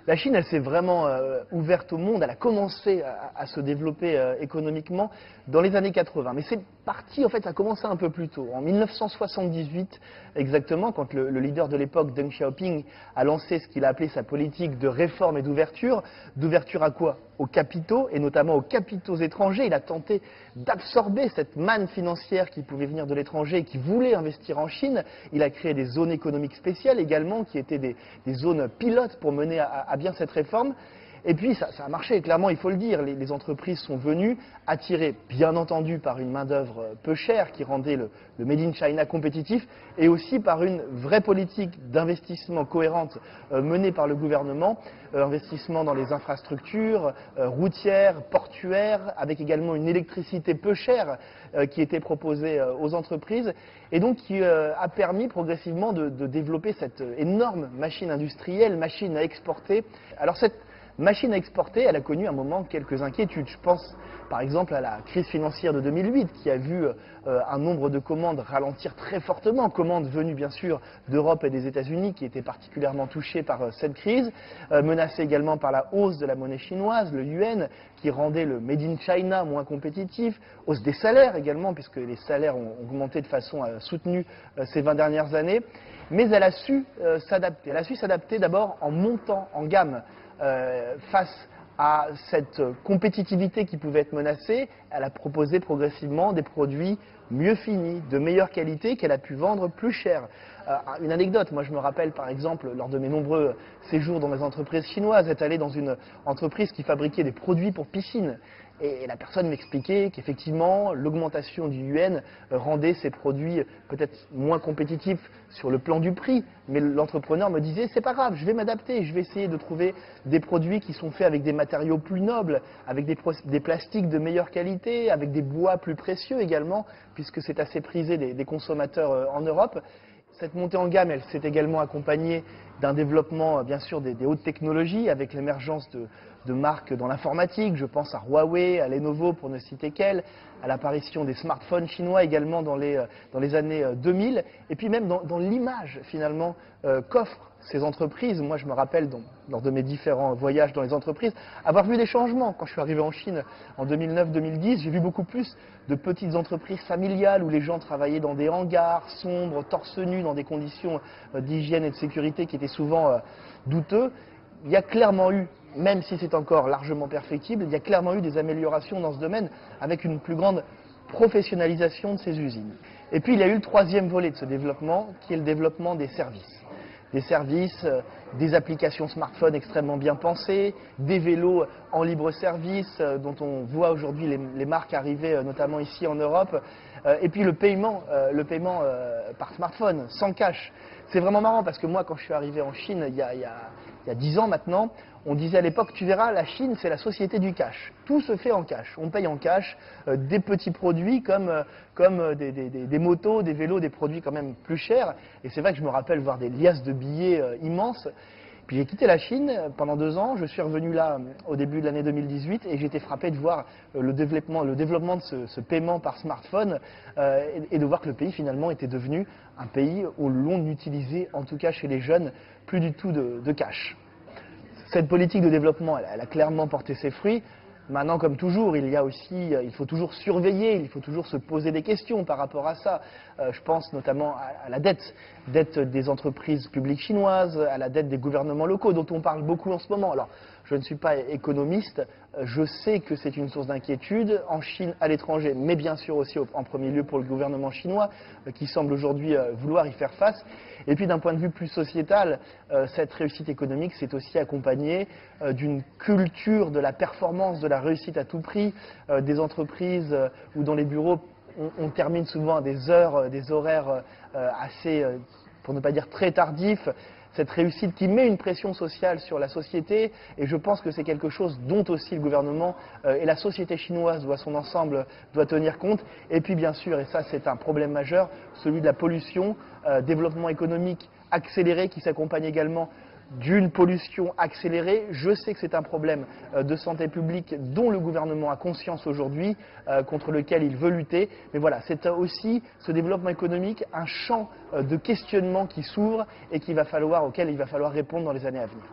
La Chine, elle s'est vraiment ouverte au monde, elle a commencé à se développer économiquement dans les années 80. Mais c'est parti, en fait, ça a commencé un peu plus tôt. En 1978, exactement, quand le leader de l'époque, Deng Xiaoping, a lancé ce qu'il a appelé sa politique de réforme et d'ouverture. D'ouverture à quoi? Aux capitaux, et notamment aux capitaux étrangers. Il a tenté d'absorber cette manne financière qui pouvait venir de l'étranger et qui voulait investir en Chine. Il a créé des zones économiques spéciales également, qui étaient des zones pilotes pour mener à bien cette réforme. Et puis ça a marché, clairement, il faut le dire. Les entreprises sont venues, attirées bien entendu par une main-d'œuvre peu chère qui rendait le Made in China compétitif, et aussi par une vraie politique d'investissement cohérente menée par le gouvernement, investissement dans les infrastructures routières, portuaires, avec également une électricité peu chère qui était proposée aux entreprises, et donc qui a permis progressivement de développer cette énorme machine industrielle, machine à exporter. Alors cette machine à exporter, elle a connu un moment quelques inquiétudes. Je pense par exemple à la crise financière de 2008 qui a vu un nombre de commandes ralentir très fortement, commandes venues bien sûr d'Europe et des États-Unis qui étaient particulièrement touchées par cette crise, menacées également par la hausse de la monnaie chinoise, le yuan, qui rendait le Made in China moins compétitif, hausse des salaires également, puisque les salaires ont augmenté de façon soutenue ces 20 dernières années. Mais elle a su s'adapter. Elle a su s'adapter d'abord en montant en gamme. Face à cette compétitivité qui pouvait être menacée, elle a proposé progressivement des produits mieux finis, de meilleure qualité, qu'elle a pu vendre plus cher. Une anecdote, moi je me rappelle par exemple, lors de mes nombreux séjours dans les entreprises chinoises, être allé dans une entreprise qui fabriquait des produits pour piscine. Et la personne m'expliquait qu'effectivement, l'augmentation du yuan rendait ces produits peut-être moins compétitifs sur le plan du prix. Mais l'entrepreneur me disait, c'est pas grave, je vais m'adapter, je vais essayer de trouver des produits qui sont faits avec des matériaux plus nobles, avec des plastiques de meilleure qualité, avec des bois plus précieux également, puisque c'est assez prisé des consommateurs en Europe. Cette montée en gamme, elle s'est également accompagnée d'un développement, bien sûr, des hautes technologies, avec l'émergence de marques dans l'informatique. Je pense à Huawei, à Lenovo, pour ne citer qu'elles, à l'apparition des smartphones chinois également dans les années 2000, et puis même dans l'image, finalement, qu'offrent ces entreprises. Moi, je me rappelle, lors de mes différents voyages dans les entreprises, avoir vu des changements. Quand je suis arrivé en Chine en 2009-2010, j'ai vu beaucoup plus de petites entreprises familiales où les gens travaillaient dans des hangars sombres, torse nu, dans des conditions d'hygiène et de sécurité qui étaient souvent douteux. Il y a clairement eu, même si c'est encore largement perfectible, il y a clairement eu des améliorations dans ce domaine avec une plus grande professionnalisation de ces usines. Et puis il y a eu le troisième volet de ce développement, qui est le développement des services. Des services, des applications smartphones extrêmement bien pensées, des vélos en libre service dont on voit aujourd'hui les marques arriver notamment ici en Europe, et puis le paiement par smartphone, sans cash. C'est vraiment marrant parce que moi quand je suis arrivé en Chine il y a 10 ans maintenant, on disait à l'époque, tu verras, la Chine c'est la société du cash. Tout se fait en cash. On paye en cash des petits produits comme des motos, des vélos, des produits quand même plus chers. Et c'est vrai que je me rappelle voir des liasses de billets immenses. Puis j'ai quitté la Chine pendant 2 ans, je suis revenu là au début de l'année 2018 et j'ai été frappé de voir le développement de ce paiement par smartphone et de voir que le pays finalement était devenu un pays où l'on n'utilisait, en tout cas chez les jeunes, plus du tout de cash. Cette politique de développement, elle a clairement porté ses fruits. Maintenant, comme toujours, il faut toujours surveiller, il faut toujours se poser des questions par rapport à ça. Je pense notamment à la dette des entreprises publiques chinoises, à la dette des gouvernements locaux, dont on parle beaucoup en ce moment. Alors, je ne suis pas économiste, je sais que c'est une source d'inquiétude en Chine, à l'étranger, mais bien sûr aussi en premier lieu pour le gouvernement chinois, qui semble aujourd'hui vouloir y faire face. Et puis d'un point de vue plus sociétal, cette réussite économique s'est aussi accompagnée d'une culture de la performance, de la réussite à tout prix, des entreprises où dans les bureaux on termine souvent à des horaires assez, pour ne pas dire très tardifs. Cette réussite qui met une pression sociale sur la société, et je pense que c'est quelque chose dont aussi le gouvernement et la société chinoise dans son ensemble doit tenir compte. Et puis bien sûr, et ça c'est un problème majeur, celui de la pollution, développement économique accéléré qui s'accompagne également d'une pollution accélérée. Je sais que c'est un problème de santé publique dont le gouvernement a conscience aujourd'hui, contre lequel il veut lutter. Mais voilà, c'est aussi ce développement économique, un champ de questionnement qui s'ouvre et auquel il va falloir répondre dans les années à venir.